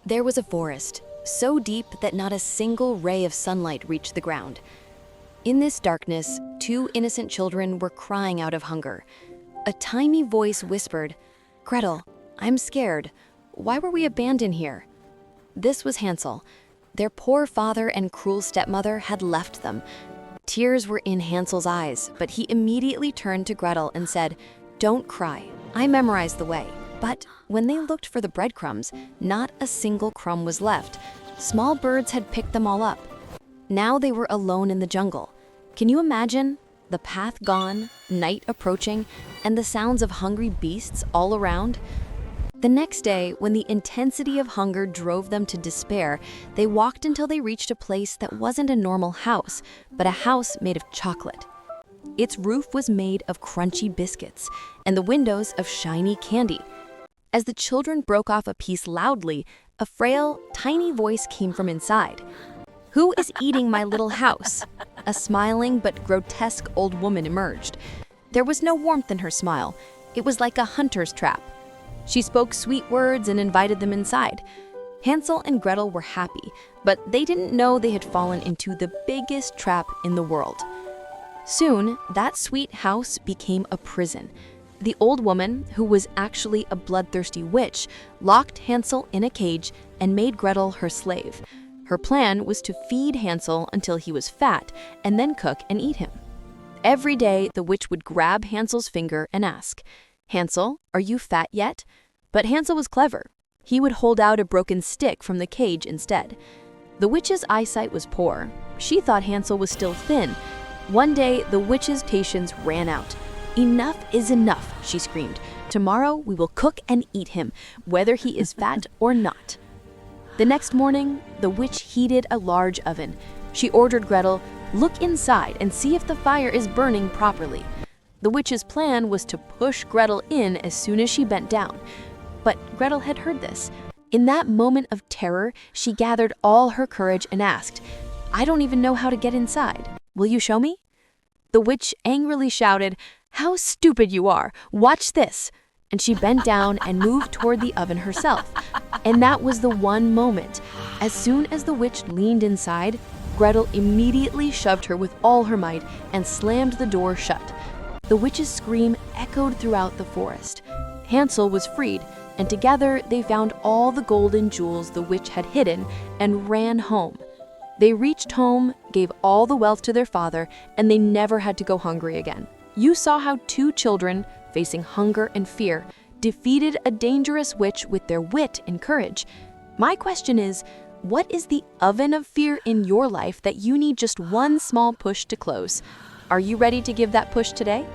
There was a forest, so deep that not a single ray of sunlight reached the ground. In this darkness, two innocent children were crying out of hunger. A tiny voice whispered, "Gretel, I'm scared. Why were we abandoned here?" This was Hansel. Their poor father and cruel stepmother had left them. Tears were in Hansel's eyes, but he immediately turned to Gretel and said, "Don't cry. I memorized the way." But when they looked for the breadcrumbs, not a single crumb was left. Small birds had picked them all up. Now they were alone in the jungle. Can you imagine? The path gone, night approaching, and the sounds of hungry beasts all around? The next day, when the intensity of hunger drove them to despair, they walked until they reached a place that wasn't a normal house, but a house made of chocolate. Its roof was made of crunchy biscuits, and the windows of shiny candy. As the children broke off a piece loudly, a frail, tiny voice came from inside. "Who is eating my little house?" A smiling but grotesque old woman emerged. There was no warmth in her smile. It was like a hunter's trap. She spoke sweet words and invited them inside. Hansel and Gretel were happy, but they didn't know they had fallen into the biggest trap in the world. Soon, that sweet house became a prison. The old woman, who was actually a bloodthirsty witch, locked Hansel in a cage and made Gretel her slave. Her plan was to feed Hansel until he was fat and then cook and eat him. Every day, the witch would grab Hansel's finger and ask, "Hansel, are you fat yet?" But Hansel was clever. He would hold out a broken stick from the cage instead. The witch's eyesight was poor. She thought Hansel was still thin. One day, the witch's patience ran out. "Enough is enough," she screamed. "Tomorrow we will cook and eat him, whether he is fat or not." The next morning, the witch heated a large oven. She ordered Gretel, "Look inside and see if the fire is burning properly." The witch's plan was to push Gretel in as soon as she bent down. But Gretel had heard this. In that moment of terror, she gathered all her courage and asked, "I don't even know how to get inside. Will you show me?" The witch angrily shouted, "How stupid you are! Watch this!" And she bent down and moved toward the oven herself. And that was the one moment. As soon as the witch leaned inside, Gretel immediately shoved her with all her might and slammed the door shut. The witch's scream echoed throughout the forest. Hansel was freed, and together they found all the golden jewels the witch had hidden and ran home. They reached home, gave all the wealth to their father, and they never had to go hungry again. You saw how two children, facing hunger and fear, defeated a dangerous witch with their wit and courage. My question is, what is the oven of fear in your life that you need just one small push to close? Are you ready to give that push today?